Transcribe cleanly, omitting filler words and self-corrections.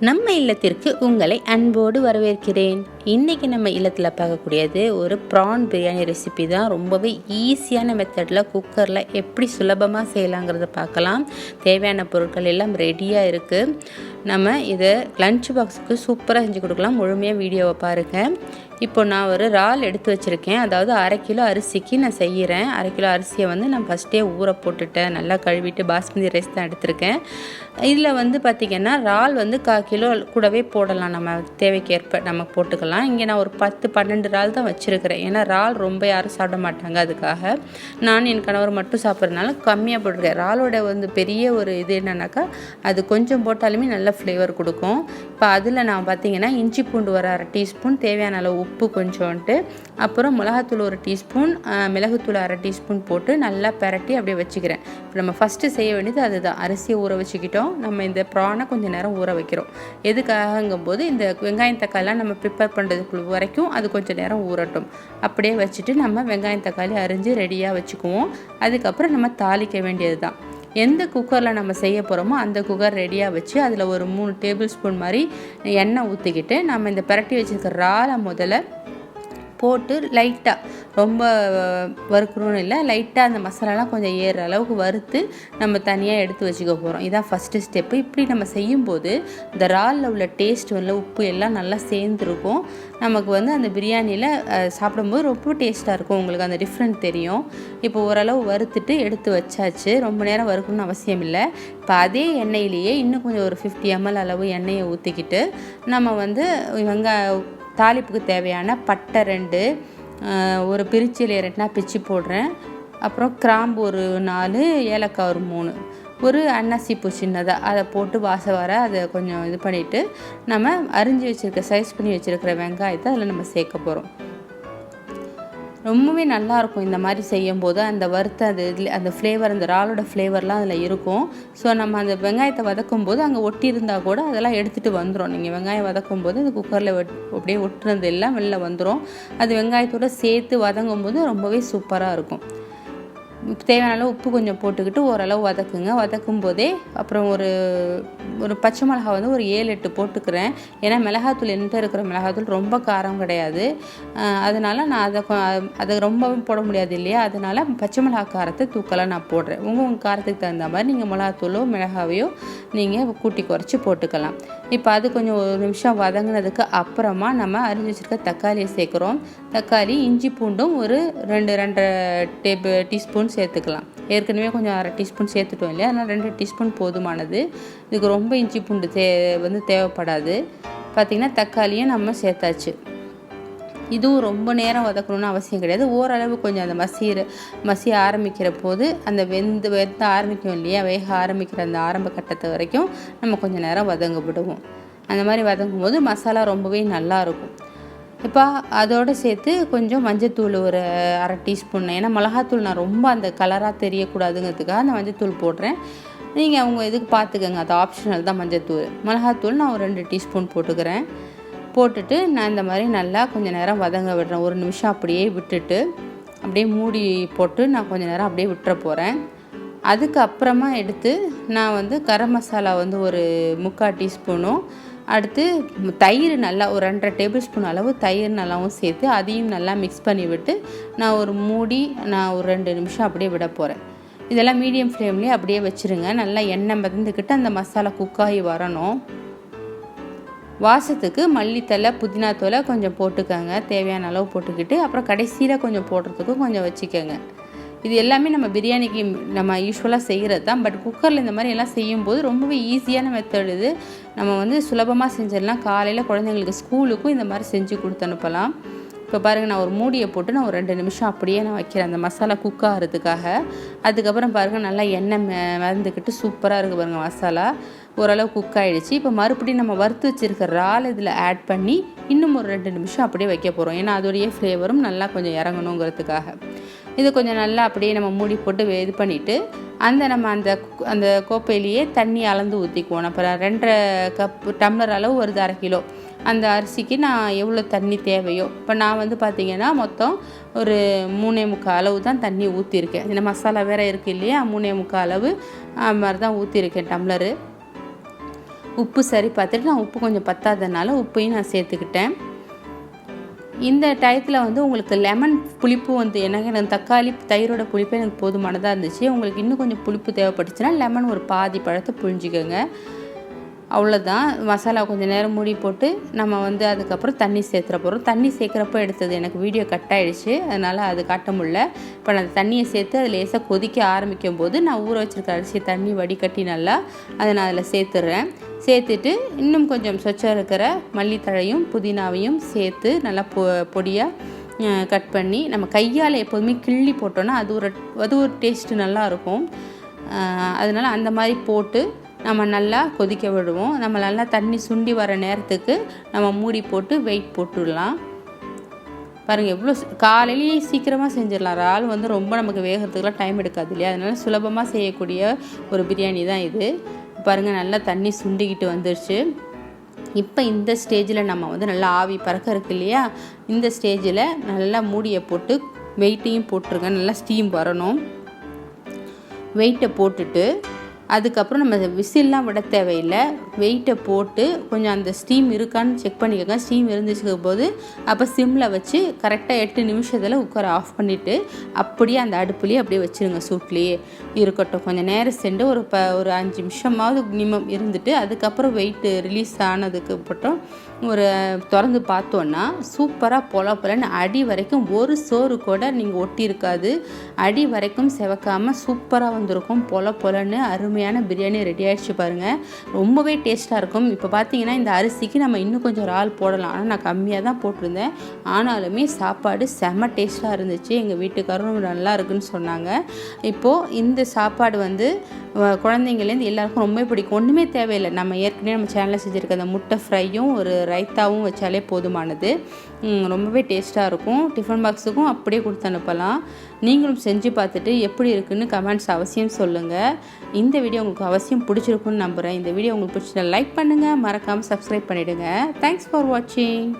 நம்ம இல்லத்திற்கு உங்களை அன்போடு வரவேற்கிறேன். இன்றைக்கி நம்ம இல்லத்தில் பார்க்கக்கூடியது ஒரு ப்ரான் பிரியாணி ரெசிபி தான். ரொம்பவே ஈஸியான மெத்தடில் குக்கரில் எப்படி சுலபமாக செய்யலாங்கிறத பார்க்கலாம். தேவையான பொருட்கள் எல்லாம் ரெடியாக இருக்குது. நம்ம இதை லஞ்ச் பாக்ஸுக்கு சூப்பராக செஞ்சு கொடுக்கலாம். முழுமையாக வீடியோவை பாருங்கள். இப்போ நான் ஒரு இறால் எடுத்து வச்சுருக்கேன். அதாவது 1/2 கிலோ அரிசிக்கு நான் செய்கிறேன். 1/2 கிலோ அரிசியை நான் ஃபஸ்ட்டே ஊற போட்டுட்டேன். நல்லா கழுவிட்டு பாஸ்மதி ரைஸ் தான் எடுத்திருக்கேன். இதில் பார்த்திங்கன்னா இறால் 1/4 கிலோ கூடவே போடலாம். நம்ம தேவைக்கேற்ப நம்ம போட்டுக்கலாம். இங்கே நான் ஒரு 10-12 இறால் தான் வச்சுருக்கிறேன். ஏன்னா இறால் ரொம்ப யாரும் சாப்பிட மாட்டாங்க. அதுக்காக நான் என் கணவர் மட்டும் சாப்பிட்றதுனால கம்மியாக போட்டிருக்கேன். இறாலோட பெரிய ஒரு இது என்னன்னாக்கா, அது கொஞ்சம் போட்டாலுமே நல்ல ஃப்ளேவர் கொடுக்கும். இப்போ அதில் நான் பார்த்திங்கன்னா இஞ்சி பூண்டு ஒரு 1/2 டீஸ்பூன், தேவையான அளவு உப்பு கொஞ்சோன்ட்டு, அப்புறம் மிளகாத்தூள் 1 டீஸ்பூன், மிளகுத்தூள் 1/2 டீஸ்பூன் போட்டு நல்லா பெரட்டி அப்படியே வச்சுக்கிறேன். இப்போ நம்ம ஃபஸ்ட்டு செய்ய வேண்டியது அதுதான். அரிசியை ஊற வச்சுக்கிட்டோம். நம்ம இந்த ப்ரானை கொஞ்சம் நேரம் ஊற வைக்கிறோம். எதுக்காகங்கும்போது இந்த வெங்காயம் தக்காளிலாம் நம்ம ப்ரிப்பேர் பண்ணுறதுக்கு வரைக்கும் அது கொஞ்சம் நேரம் ஊறட்டும். அப்படியே வச்சுட்டு நம்ம வெங்காயம் தக்காளி அரிஞ்சு ரெடியாக வச்சுக்குவோம். அதுக்கப்புறம் நம்ம தாளிக்க வேண்டியது தான். எந்த குக்கரில் நம்ம செய்ய போகிறோமோ அந்த குக்கர் ரெடியாக வச்சு அதில் ஒரு 3 டேபிள் ஸ்பூன் மாதிரி எண்ணெய் ஊற்றிக்கிட்டு நம்ம இந்த பிரட்டி வச்சுருக்கிற இறாலை முதல்ல போட்டு லைட்டாக, ரொம்ப வறுக்கணும்னு இல்லை, லைட்டாக அந்த மசாலாலாம் கொஞ்சம் ஏறுற அளவுக்கு வறுத்து நம்ம தனியாக எடுத்து வச்சுக்க போகிறோம். இதான் ஃபஸ்ட்டு ஸ்டெப்பு. இப்படி நம்ம செய்யும்போது இந்த இறாலில் உள்ள டேஸ்ட் உப்பு எல்லாம் நல்லா சேர்ந்துருக்கும். நமக்கு அந்த பிரியாணியில் சாப்பிடும்போது ரொம்ப டேஸ்ட்டாக இருக்கும். உங்களுக்கு அந்த டிஃப்ரெண்ட் தெரியும். இப்போ ஓரளவு வறுத்துட்டு எடுத்து வச்சாச்சு. ரொம்ப நேரம் வறுக்கணும்னு அவசியம் இல்லை. இப்போ அதே எண்ணெயிலேயே இன்னும் கொஞ்சம் ஒரு 50 ml அளவு எண்ணெயை ஊற்றிக்கிட்டு நம்ம தாளிப்புக்கு தேவையான பட்டை 2, ஒரு பிரிச்சி இலையை 2 பிச்சு போடுறேன். அப்புறம் கிராம்பு ஒரு 4, ஏலக்காய் ஒரு 3, ஒரு அன்னாசிப்பூ சின்னதாக அதை போட்டு வர அதை கொஞ்சம் இது பண்ணிவிட்டு நம்ம அரிஞ்சு சைஸ் பண்ணி வச்சுருக்கிற வெங்காயத்தை அதில் நம்ம சேர்க்க போகிறோம். ரொம்பவே நல்லாயிருக்கும் இந்த மாதிரி செய்யும்போது. அந்த வறுத்த அந்த ஃப்ளேவர், அந்த இறாலோட ஃப்ளேவர்லாம் அதில் இருக்கும். ஸோ நம்ம அந்த வெங்காயத்தை வதக்கும்போது அங்கே ஒட்டி இருந்தால் கூட அதெல்லாம் எடுத்துகிட்டு வந்துடும். நீங்கள் வெங்காயம் வதக்கும்போது அந்த குக்கரில் அப்படியே ஒட்டுறது எல்லாம் வெளில வந்துடும். அது வெங்காயத்தோடு சேர்த்து வதங்கும்போது ரொம்பவே சூப்பராக இருக்கும். தேவையான அளவு உப்பு கொஞ்சம் போட்டுக்கிட்டு ஓரளவு வதக்குங்க. வதக்கும் போதே அப்புறம் ஒரு பச்சை மிளகா ஒரு 7-8 போட்டுக்கிறேன். ஏன்னா மிளகாத்தூள் என்கிட்ட இருக்கிற மிளகாத்தூள் ரொம்ப காரம் கிடையாது. அதனால் நான் அதை ரொம்பவும் போட முடியாது இல்லையா, அதனால் பச்சை மிளகா காரத்தை தூக்கலாக நான் போடுறேன். உங்கள் காரத்துக்கு தகுந்த மாதிரி நீங்கள் மிளகாத்தூளோ மிளகாவையோ நீங்கள் கூட்டி குறைச்சி போட்டுக்கலாம். இப்போ அது கொஞ்சம் 1 நிமிஷம் வதங்கினதுக்கு அப்புறமா நம்ம அரிஞ்சு வச்சுருக்க தக்காளியை சேர்க்குறோம். தக்காளி, இஞ்சி பூண்டும் ஒரு 2-2.5 டீஸ்பூன் சேர்த்துக்கலாம். ஏற்கனவே கொஞ்சம் 1/2 டீஸ்பூன் சேர்த்துட்டோம் இல்லையா, அதனால் 2 டீஸ்பூன் போதுமானது. இதுக்கு ரொம்ப இஞ்சி பூண்டு தேவைப்படாது. பார்த்திங்கன்னா தக்காளியும் நம்ம சேர்த்தாச்சு. இதுவும் ரொம்ப நேரம் வதக்கணும்னு அவசியம் கிடையாது. ஓரளவு கொஞ்சம் அந்த மசிய ஆரம்பிக்கிற போது அந்த வெந்து ஆரம்பிக்கும் இல்லையா, வேக ஆரம்பிக்கிற அந்த ஆரம்ப கட்டத்தை வரைக்கும் நம்ம கொஞ்சம் நேரம் வதங்க விடுவோம். அந்த மாதிரி வதங்கும் போது மசாலா ரொம்பவே நல்லாயிருக்கும். இப்போ அதோடு சேர்த்து கொஞ்சம் மஞ்சத்தூள் ஒரு 1/2 டீஸ்பூன். ஏன்னா மிளகாத்தூள் நான் ரொம்ப அந்த கலராக தெரியக்கூடாதுங்கிறதுக்காக அந்த மஞ்சத்தூள் போடுறேன். நீங்கள் அவங்க இதுக்கு பார்த்துக்கோங்க, அது ஆப்ஷனல் தான். மிளகாத்தூள் நான் ஒரு 2 டீஸ்பூன் போட்டுக்கிறேன். போட்டுட்டு நான் இந்த மாதிரி நல்லா கொஞ்சம் நேரம் வதங்க விடுறேன். 1 நிமிஷம் அப்படியே விட்டுட்டு அப்படியே மூடி போட்டு நான் கொஞ்சம் நேரம் அப்படியே விட்டுற போகிறேன். அதுக்கப்புறமா எடுத்து நான் கரம் மசாலா ஒரு 3/4 டீஸ்பூனும், அடுத்து தயிர் நல்லா ஒரு 2.5 டேபிள் ஸ்பூன் அளவு தயிர் நல்லாவும் சேர்த்து அதையும் நல்லா மிக்ஸ் பண்ணி விட்டு நான் ஒரு 2 நிமிஷம் அப்படியே விட போகிறேன். இதெல்லாம் மீடியம் ஃப்ளேம்லேயே அப்படியே வச்சுருங்க. நல்லா எண்ணெய் மிதந்துக்கிட்டு அந்த மசாலா குக்காகி வரணும். வாசத்துக்கு மல்லித்தலை, புதினா தலை கொஞ்சம் போட்டுக்கோங்க. தேவையான அளவு போட்டுக்கிட்டு அப்புறம் கடைசியில் கொஞ்சம் போடுறதுக்கும் கொஞ்சம் வச்சுக்கோங்க. இது எல்லாமே நம்ம பிரியாணிக்கு நம்ம யூஸ்வலாக செய்கிறது தான். பட் குக்கரில் இந்த மாதிரி எல்லாம் செய்யும்போது ரொம்பவே ஈஸியான மெத்தட் இது. நம்ம சுலபமாக செஞ்சிடலாம். காலையில் குழந்தைங்களுக்கு ஸ்கூலுக்கும் இந்த மாதிரி செஞ்சு கொடுத்து அனுப்பலாம். இப்போ பாருங்கள், நான் ஒரு மூடியை போட்டு நான் ஒரு 2 நிமிஷம் அப்படியே நான் வைக்கிறேன் அந்த மசாலா குக் ஆகிறதுக்காக. அதுக்கப்புறம் பாருங்கள், நல்லா எண்ணெய் மிதந்துக்கிட்டு சூப்பராக இருக்குது பாருங்கள். மசாலா ஓரளவு குக் ஆகிடுச்சு. இப்போ மறுபடியும் நம்ம வறுத்து வச்சுருக்கிற இறால் இதில் ஆட் பண்ணி இன்னும் ஒரு 2 நிமிஷம் அப்படியே வைக்க போகிறோம். ஏன்னா அதோடைய ஃப்ளேவரும் நல்லா கொஞ்சம் இறங்கணுங்கிறதுக்காக. இது கொஞ்சம் நல்லா அப்படியே நம்ம மூடி போட்டு இது பண்ணிவிட்டு நம்ம அந்த கோப்பையிலேயே தண்ணி அளந்து ஊற்றிக்குவோம். அப்புறம் 2 டம்ளர் அளவு வருது 1/2 கிலோ. அந்த அரிசிக்கு நான் எவ்வளோ தண்ணி தேவையோ, இப்போ நான் பார்த்திங்கன்னா மொத்தம் ஒரு 3.25 அளவு தான் தண்ணி ஊற்றிருக்கேன். இந்த மசாலா வேறு இருக்குது இல்லையா, 3.25 அளவு மாதிரி தான் ஊற்றிருக்கேன் டம்ளரு. உப்பு சரி பார்த்துட்டு நான் உப்பு கொஞ்சம் பத்தாதனால உப்பையும் நான் சேர்த்துக்கிட்டேன். இந்த டயத்தில் வந்து உங்களுக்கு லெமன் புளிப்பு வந்து எனக்கு தக்காளி தயிரோட புளிப்பு எனக்கு போதுமானதாக இருந்துச்சு. உங்களுக்கு இன்னும் கொஞ்சம் புளிப்பு தேவைப்பட்டுச்சுன்னா லெமன் ஒரு பாதி பழத்தை புழிஞ்சிக்கோங்க. அவ்வளோதான். மசாலா கொஞ்சம் நேரம் மூடி போட்டு நம்ம வந்து அதுக்கப்புறம் தண்ணி சேர்த்துற போகிறோம். தண்ணி சேர்க்குறப்போ எடுத்தது எனக்கு வீடியோ கட் ஆகிடுச்சு, அதனால் அது காட்ட முடியல. இப்போ நான் தண்ணியை சேர்த்து அது லேசாக கொதிக்க ஆரம்பிக்கும் போது நான் ஊற வச்சுருக்க அரிசி தண்ணி வடிகட்டி நல்லா அதை நான் அதில் சேர்த்துட்றேன். சேர்த்துட்டு இன்னும் கொஞ்சம் சொச்சம் இருக்கிற மல்லித்தழையும் புதினாவையும் சேர்த்து நல்லா பொடியாக கட் பண்ணி நம்ம கையால் எப்போதுமே கிள்ளி போட்டோன்னா அது ஒரு டேஸ்ட்டு நல்லாயிருக்கும். அதனால் அந்த மாதிரி போட்டு நம்ம நல்லா கொதிக்க விடுவோம். நம்ம நல்லா தண்ணி சுண்டி வர நேரத்துக்கு நம்ம மூடி போட்டு வெயிட் போட்டுடலாம். பாருங்கள் எவ்வளோ காலையிலேயே சீக்கிரமாக செஞ்சிடலாம். இறால் வந்து ரொம்ப நமக்கு வேகிறதுக்குலாம் டைம் எடுக்காது இல்லையா, அதனால் சுலபமாக செய்யக்கூடிய ஒரு பிரியாணி தான் இது. பாருங்கள் நல்லா தண்ணி சுண்டிக்கிட்டு வந்துடுச்சு. இப்போ இந்த ஸ்டேஜில் நம்ம வந்து நல்லா ஆவி பறக்க இருக்கு இல்லையா, இந்த ஸ்டேஜில் நல்லா மூடியை போட்டு வெயிட்டையும் போட்டுருங்க. நல்லா ஸ்டீம் வரணும். வெயிட்டை போட்டுட்டு அதுக்கப்புறம் நம்ம விசில்லாம் விட தேவையில்லை. வெயிட்டை போட்டு கொஞ்சம் அந்த ஸ்டீம் இருக்கான்னு செக் பண்ணிக்கோங்க. ஸ்டீம் இருந்துச்சுக்கும் போது அப்போ சிம்மில் வச்சு கரெக்டாக 8 நிமிஷத்தில் குக்கரை ஆஃப் பண்ணிவிட்டு அப்படியே அந்த அடுப்புலேயே அப்படியே வச்சுருங்க. சூட்லேயே இருக்கட்டும். கொஞ்சம் நேரம் சென்று ஒரு 5 நிமிஷமாவது மினிமம் இருந்துட்டு அதுக்கப்புறம் வெயிட்டு ரிலீஸ் ஆனதுக்கு அப்புறம் திறந்து பார்த்தோன்னா சூப்பராக பொலன்னு அடி வரைக்கும் ஒரு சோறு கூட நீங்கள் ஒட்டி இருக்காது. அடி வரைக்கும் செவக்காமல் சூப்பராக வந்திருக்கும். பொலன்னு அருமையான பிரியாணி ரெடி ஆகிடுச்சு பாருங்கள். ரொம்பவே டேஸ்ட்டாக இருக்கும். இப்போ பார்த்தீங்கன்னா இந்த அரிசிக்கு நம்ம இன்னும் கொஞ்சம் இறால் போடலாம், ஆனால் நான் கம்மியாக தான் போட்டிருந்தேன். ஆனாலுமே சாப்பாடு செம்ம டேஸ்ட்டாக இருந்துச்சு. எங்கள் வீட்டுக்காரரும் நல்லா இருக்குன்னு சொன்னாங்க. இப்போது இந்த சாப்பாடு வந்து குழந்தைங்கலேருந்து எல்லாருக்கும் ரொம்ப பிடிக்கும். ஒன்றுமே தேவையில்லை. நம்ம ஏற்கனவே நம்ம சேனலில் செஞ்சுருக்க அந்த முட்டை ஃப்ரையும் ஒரு ரைத்தாவும் வச்சாலே போதுமானது. ரொம்பவே டேஸ்ட்டாக இருக்கும். டிஃபன் பாக்ஸுக்கும் அப்படியே கொடுத்து அனுப்பலாம். நீங்களும் செஞ்சு பார்த்துட்டு எப்படி இருக்குன்னு கமெண்ட்ஸ் அவசியம் சொல்லுங்கள். இந்த வீடியோ உங்களுக்கு அவசியம் பிடிச்சிருக்குன்னு நம்புகிறேன். இந்த வீடியோ உங்களுக்கு பிடிச்சா லைக் பண்ணுங்கள், மறக்காமல் சப்ஸ்கிரைப் பண்ணிவிடுங்க. தேங்க்ஸ் ஃபார் வாட்சிங்.